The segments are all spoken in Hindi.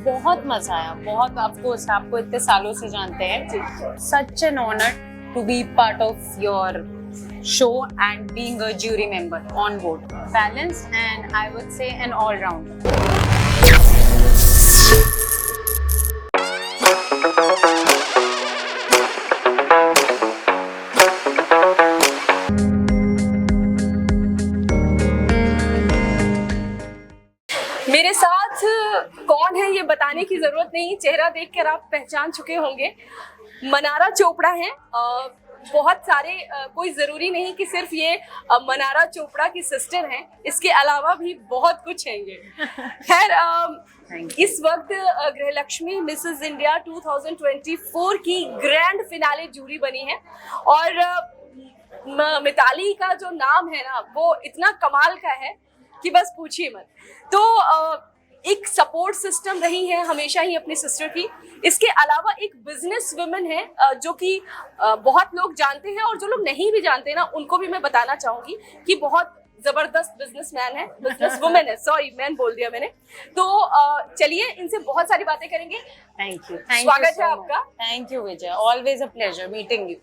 बहुत मजा आया, बहुत। ऑफकोर्स आपको इतने सालों से जानते हैं। Such an honour to be part of your show and being a jury member on board. Balanced and I would say an all-rounder. मेरे साथ कौन है ये बताने की जरूरत नहीं, चेहरा देखकर आप पहचान चुके होंगे। मनारा चोपड़ा है। बहुत सारे कोई ज़रूरी नहीं कि सिर्फ ये मनारा चोपड़ा की सिस्टर हैं, इसके अलावा भी बहुत कुछ हैं ये। खैर इस वक्त गृहलक्ष्मी मिसेस इंडिया 2024 की ग्रैंड फिनाले जूरी बनी है और मिताली का जो नाम है ना वो इतना कमाल का है कि बस पूछिए मत। तो एक सपोर्ट सिस्टम रही है हमेशा ही अपनी सिस्टर की। इसके अलावा एक बिजनेस वुमन है जो कि बहुत लोग जानते हैं और जो लोग नहीं भी जानते ना उनको भी मैं बताना चाहूंगी कि बहुत जबरदस्त बिजनेसमैन है, बिजनेस वुमन है। सॉरी मैन बोल दिया मैंने। तो चलिए इनसे बहुत सारी बातें करेंगे। Thank you. स्वागत है आपका। Thank you Vijay, always a pleasure meeting you.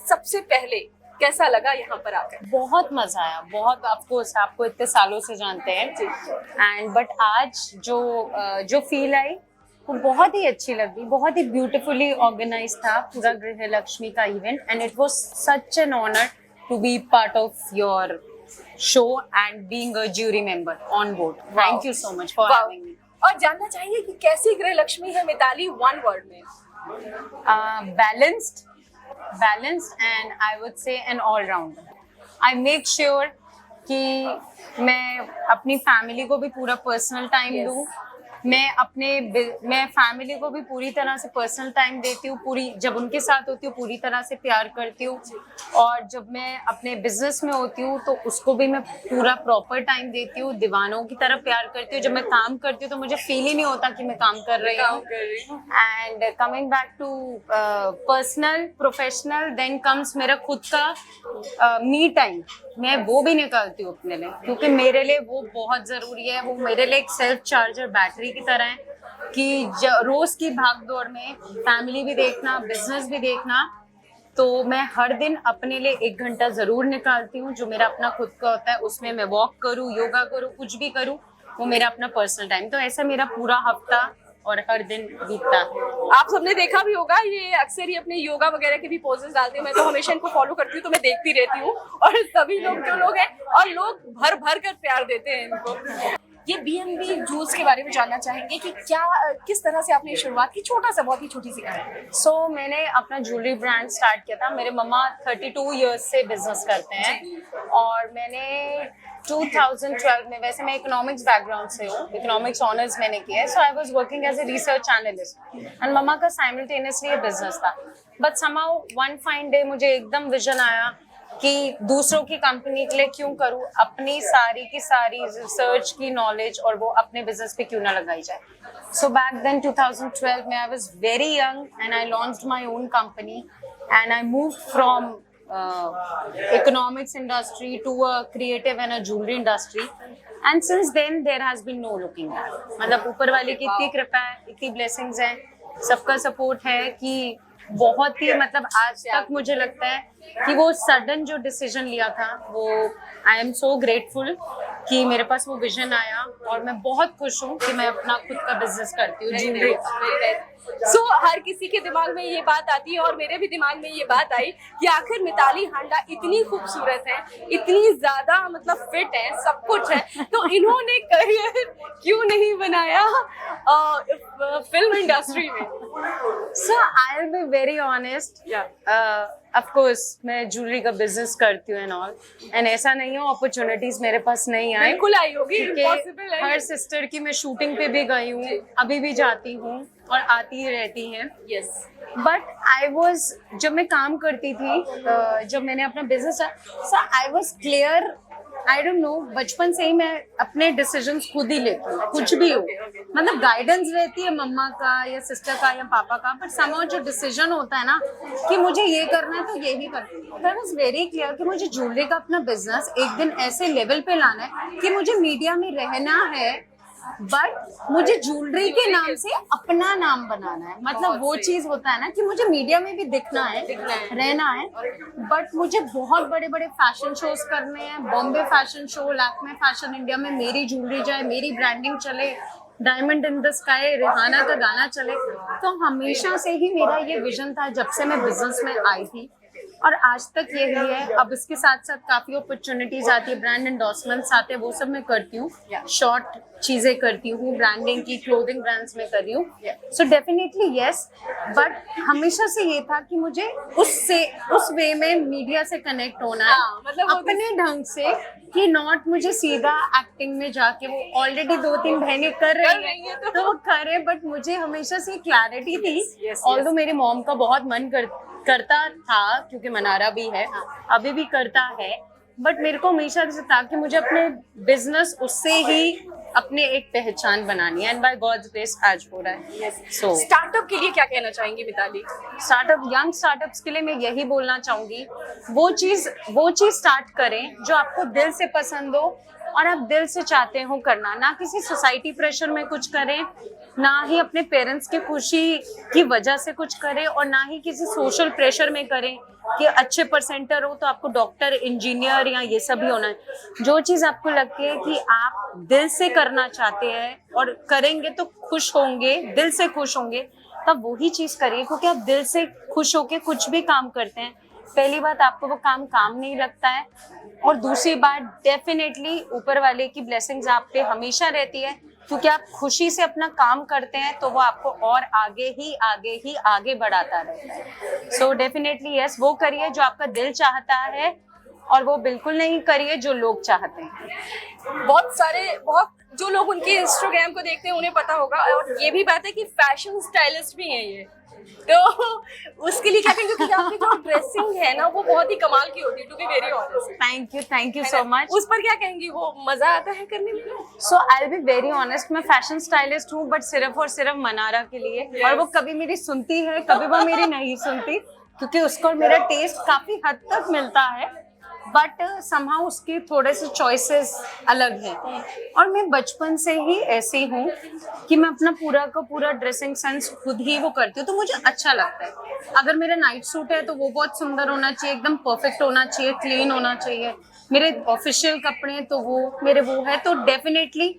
सबसे पहले कैसा लगा यहाँ पर आकर? बहुत मजा आया, बहुत। ऑफकोर्स आपको इतने सालों से जानते हैं एंड बट आज जो फील आई वो बहुत ही अच्छी लगी। बहुत ही ब्यूटीफुली ऑर्गेनाइज था पूरा गृहलक्ष्मी का event and it was such an honour to be part of your show and being a jury member on board. Thank you so much for having me. और जानना चाहिए कि कैसी गृहलक्ष्मी है मिताली, वन वर्ड में? balanced and I would say an all-rounder. I make sure कि मैं अपनी फैमिली को भी पूरा पर्सनल टाइम दूँ। मैं फैमिली को भी पूरी तरह से पर्सनल टाइम देती हूँ। पूरी जब उनके साथ होती हूँ पूरी तरह से प्यार करती हूँ और जब मैं अपने बिजनेस में होती हूँ तो उसको भी मैं पूरा प्रॉपर टाइम देती हूँ, दीवानों की तरह प्यार करती हूँ। जब मैं काम करती हूँ तो मुझे फील ही नहीं होता कि मैं काम कर रही हूँ। And coming back to personal professional, then comes मेरा खुद का मी टाइम। मैं वो भी निकालती हूँ अपने लिए क्योंकि मेरे लिए वो बहुत जरूरी है। वो मेरे लिए एक सेल्फ चार्जर बैटरी की तरह है कि रोज की भाग दौड़ में फैमिली भी देखना, बिजनेस भी देखना, तो मैं हर दिन अपने लिए 1 घंटा जरूर निकालती हूँ जो मेरा अपना खुद का होता है। उसमें मैं वॉक करूँ, योगा करूँ, कुछ भी करूँ, वो मेरा अपना पर्सनल टाइम। तो ऐसा मेरा पूरा हफ्ता और हर दिन बीतता है। आप सबने देखा भी होगा, ये अक्सर ही अपने योगा वगैरह के भी पोजेस डालते हैं। मैं तो हमेशा इनको फॉलो करती हूँ तो मैं देखती रहती हूँ और सभी लोग जो लोग हैं और लोग भर भर कर प्यार देते हैं इनको। ये B&B जूस के बारे में जानना चाहेंगे कि किस तरह से आपने शुरुआत की? छोटा सा, बहुत ही छोटी सी कहानी। मैंने अपना ज्वेलरी ब्रांड स्टार्ट किया था। मेरे मम्मा 32 इयर्स से बिजनेस करते हैं और मैंने 2012 में, वैसे मैं इकोनॉमिक्स बैकग्राउंड से हूँ, इकोनॉमिक्स ऑनर्स मैंने किया है। So I was working as a research analyst and मम्मा का साइमल्टेनियसली ये बिजनेस था। But somehow one fine day मुझे एकदम विजन आया कि दूसरों की कंपनी के लिए क्यों करूँ, अपनी सारी की सारी रिसर्च की नॉलेज और वो अपने बिजनेस पे क्यों ना लगाई जाए। सो बैक देन 2012 में I was very young and I launched my own company and I moved from economics industry to a creative and a jewelry industry, and since then there has been no looking back. मतलब ऊपर वाले की इतनी कृपा है, इतनी blessings है, सबका सपोर्ट है कि बहुत ही, मतलब आज तक मुझे लगता है कि वो सडन जो डिसीजन लिया था वो आई एम सो ग्रेटफुल कि मेरे पास वो विजन आया और मैं बहुत खुश हूँ कि मैं अपना खुद का बिजनेस करती हूँ ज्वेलरी का। हर किसी के दिमाग में ये बात आती है और मेरे भी दिमाग में ये बात आई कि आखिर मिताली हांडा इतनी खूबसूरत है, इतनी ज्यादा मतलब फिट है, सब कुछ है, तो इन्होंने करियर क्यों नहीं बनाया फिल्म इंडस्ट्री में? So I will be very honest, of course मैं ज्वेलरी का बिजनेस करती हूँ एंड ऑल, एंड ऐसा नहीं है अपॉर्चुनिटीज मेरे पास नहीं आई। बिल्कुल आई होगी, इम्पॉसिबल है। हर सिस्टर की मैं शूटिंग पे भी गई हूँ, अभी भी जाती हूँ और आती रहती हैं। यस, बट आई वॉज, जब मैं काम करती थी, जब मैंने अपना business, so I was clear. I don't know, बचपन से ही मैं अपने डिसीजंस खुद ही लेती हूँ, कुछ भी हो। मतलब गाइडेंस रहती है मम्मा का या सिस्टर का या पापा का, बट समहाउ जो डिसीजन होता है ना कि मुझे ये करना है तो ये ही करना है। दैट वाज वेरी क्लियर कि मुझे ज्वेलरी का अपना बिजनेस एक दिन ऐसे लेवल पे लाना है कि मुझे मीडिया में रहना है बट मुझे ज्वेलरी के नाम से अपना नाम बनाना है, मतलब वो चीज होता है ना कि मुझे मीडिया में भी दिखना है, रहना है, बट मुझे बहुत बड़े बड़े फैशन शोज करने हैं। Bombay fashion show, Lakme fashion India में मेरी ज्वेलरी जाए, मेरी ब्रांडिंग चले, diamond in the sky Rihanna का गाना चले। तो हमेशा से ही मेरा ये विजन था जब से मैं बिजनेस में आई थी, और आज तक यही है। अब इसके साथ साथ काफी अपॉर्चुनिटीज आती है, ब्रांड एंडोर्समेंट्स आते हैं, वो सब मैं करती हूँ। शॉर्ट चीजें करती हूँ, ब्रांडिंग की, क्लोथिंग ब्रांड्स में कर रही हूँ। सो डेफिनेटली यस, बट हमेशा से ये था कि मुझे उस वे में मीडिया से कनेक्ट होना है, मतलब अपने ढंग से, कि नॉट मुझे सीधा एक्टिंग में जाके, वो ऑलरेडी 2-3 बहनें कर रही हैं तो वो करे, बट मुझे हमेशा से क्लैरिटी थी। ऑल्दो मेरी मॉम का बहुत मन करता था, क्योंकि मनारा भी है, अभी भी करता है, बट मेरे को हमेशा से था कि मुझे अपने बिजनेस उससे ही अपने एक पहचान बनानी है, एंड बाय गॉड्स ग्रेस आज हो रहा है। सो स्टार्टअप के लिए क्या कहना चाहेंगी मिताली? यंग स्टार्टअप्स के लिए मैं यही बोलना चाहूंगी, वो चीज स्टार्ट करें जो आपको दिल से पसंद हो और आप दिल से चाहते हो करना, ना किसी सोसाइटी प्रेशर में कुछ करें, ना ही अपने पेरेंट्स की खुशी की वजह से कुछ करें, और ना ही किसी सोशल प्रेशर में करें कि अच्छे परसेंटर हो तो आपको डॉक्टर, इंजीनियर या ये सब ही होना है। जो चीज आपको लगती है कि आप दिल से करना चाहते हैं और करेंगे तो खुश होंगे, दिल से खुश होंगे, तब वही चीज करिए, क्योंकि आप दिल से खुश होके कुछ भी काम करते हैं, पहली बात आपको वो काम नहीं लगता है, और दूसरी बात डेफिनेटली ऊपर वाले की ब्लेसिंग्स आप पे हमेशा रहती है, क्योंकि आप खुशी से अपना काम करते हैं तो वो आपको और आगे बढ़ाता रहता है। सो डेफिनेटली यस, वो करिए जो आपका दिल चाहता है, और वो बिल्कुल नहीं करिए जो लोग चाहते हैं। बहुत जो लोग उनके इंस्टाग्राम को देखते हैं उन्हें पता होगा, और ये भी बात है कि फैशन स्टाइलिस्ट भी हैं ये, तो उसके लिए क्या कहेंगे? क्योंकि आपकी जो ड्रेसिंग है ना वो बहुत ही कमाल की होती है, to be very honest. Thank you so much. उस पर क्या कहेंगी? वो मजा आता है करने में? So I will be very honest, मैं फैशन स्टाइलिस्ट हूँ, बट सिर्फ और सिर्फ मनारा के लिए। और वो कभी मेरी सुनती है, कभी वो मेरी नहीं सुनती, क्योंकि उसको और मेरा टेस्ट काफी हद तक मिलता है, बट समहाउ उसके थोड़े से चॉइसेस अलग हैं। और मैं बचपन से ही ऐसी हूँ कि मैं अपना पूरा का पूरा ड्रेसिंग सेंस खुद ही वो करती हूँ, तो मुझे अच्छा लगता है। अगर मेरा नाइट सूट है तो वो बहुत सुंदर होना चाहिए, एकदम परफेक्ट होना चाहिए, क्लीन होना चाहिए। मेरे ऑफिशियल कपड़े तो वो मेरे वो है, तो definitely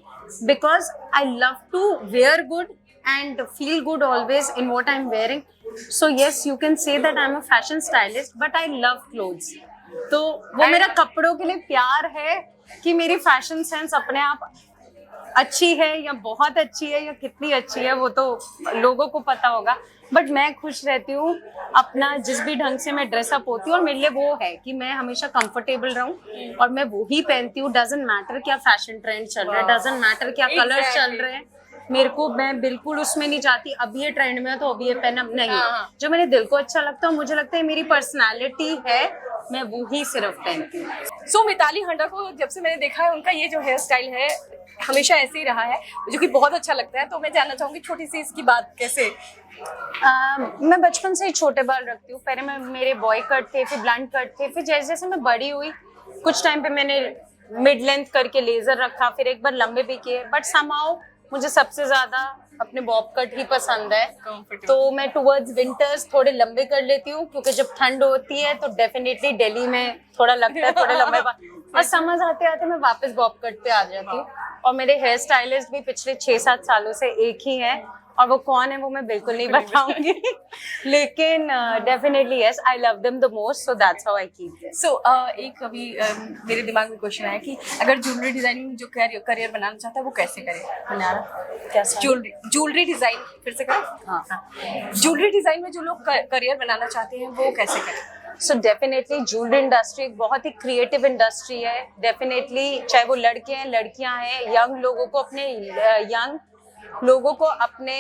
because I love to wear good and feel good always in what I'm wearing. So yes, you can say that I'm a fashion stylist, but I love clothes. तो वो मेरा कपड़ों के लिए प्यार है कि मेरी फैशन सेंस अपने आप अच्छी है या बहुत अच्छी है या कितनी अच्छी है वो तो लोगों को पता होगा, बट मैं खुश रहती हूँ अपना जिस भी ढंग से मैं ड्रेसअप होती हूँ, और मेरे लिए वो है कि मैं हमेशा कंफर्टेबल रहूँ और मैं वो ही पहनती हूँ। डजंट मैटर क्या फैशन ट्रेंड चल रहा है, डजंट मैटर क्या कलर्स चल रहे हैं, मेरे को, मैं बिल्कुल उसमें नहीं जाती अभी ये ट्रेंड में है तो अभी ये पहना नहीं। जो मेरे दिल को अच्छा लगता है, मुझे लगता है मेरी पर्सनालिटी है, मैं वो ही सिर्फ पहनती हूँ। सो मिताली हंडा को जब से मैंने देखा है, उनका ये जो हेयर स्टाइल है हमेशा ऐसे ही रहा है, जो कि बहुत अच्छा लगता है। तो मैं जानना चाहूंगी छोटी सी इसकी बात कैसे? मैं बचपन से ही छोटे बाल रखती हूँ। पहले मैं मेरे बॉय कट थे, फिर ब्लंट कट थे, फिर जैसे जैसे मैं बड़ी हुई कुछ टाइम पे मैंने मिड लेंथ करके लेजर रखा, फिर एक बार लंबे भी किए, बट समहाउ मुझे सबसे ज्यादा अपने बॉब कट ही पसंद है। तो मैं टुवर्ड्स विंटर्स थोड़े लंबे कर लेती हूँ, क्योंकि जब ठंड होती है तो डेफिनेटली दिल्ली में थोड़ा लगता है थोड़े लंबे बाल, और समझ आते आते मैं वापस बॉब कट पे आ जाती हूँ। और मेरे हेयर स्टाइलिस्ट भी पिछले 6-7 सालों से एक ही है, और वो कौन है वो मैं बिल्कुल नहीं बताऊंगी लेकिन definitely yes, I love them the most, so that's how I keep them. So एक अभी मेरे दिमाग में क्वेश्चन आया कि अगर ज्वेलरी डिजाइनिंग में जो करियर बनाना चाहता है वो कैसे करे? कैसा? ज्वेलरी डिजाइन फिर से करें? हाँ, ज्वेलरी डिजाइन में जो लोग करियर बनाना चाहते हैं वो कैसे करें? सो डेफिनेटली ज्वेलरी इंडस्ट्री एक बहुत ही क्रिएटिव इंडस्ट्री है। डेफिनेटली चाहे वो लड़के हैं, लड़कियां हैं, यंग लोगों को अपने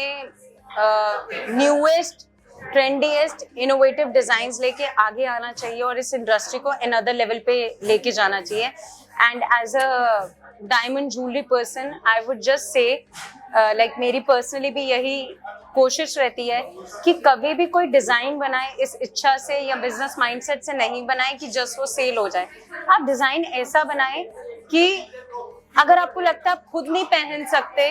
न्यूएस्ट, ट्रेंडीएस्ट, इनोवेटिव डिजाइन्स लेके आगे आना चाहिए और इस इंडस्ट्री को अनदर लेवल पे लेके जाना चाहिए। And as a diamond jewellery person I would just say like मेरी पर्सनली भी यही कोशिश रहती है कि कभी भी कोई डिजाइन बनाए इस इच्छा से या बिजनेस माइंडसेट से नहीं बनाए कि जस्ट वो सेल हो जाए। आप डिजाइन ऐसा बनाए कि अगर आपको लगता है आप खुद नहीं पहन सकते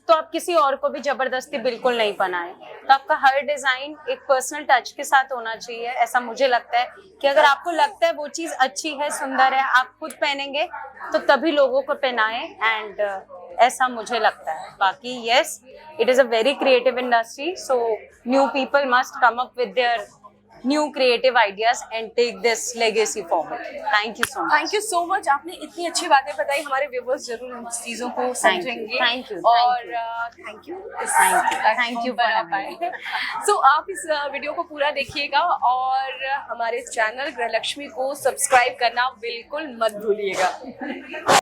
तो आप किसी और को भी जबरदस्ती बिल्कुल नहीं पहनाएं। तो आपका हर डिजाइन एक पर्सनल टच के साथ होना चाहिए। ऐसा मुझे लगता है कि अगर आपको लगता है वो चीज अच्छी है, सुंदर है, आप खुद पहनेंगे तो तभी लोगों को पहनाएं। एंड ऐसा मुझे लगता है। बाकी yes, it is a very creative industry, so new people must come up with their new creative ideas and take this legacy forward. Thank you so much. Thank you so much, आपने इतनी अच्छी बातें बताई, हमारे व्यूवर्स जरूर इन चीजों को समझेंगे। Thank you. और thank you Thank you for having me. सो आप इस वीडियो को पूरा देखिएगा और हमारे चैनल गृहलक्ष्मी को सब्सक्राइब करना बिल्कुल मत भूलिएगा।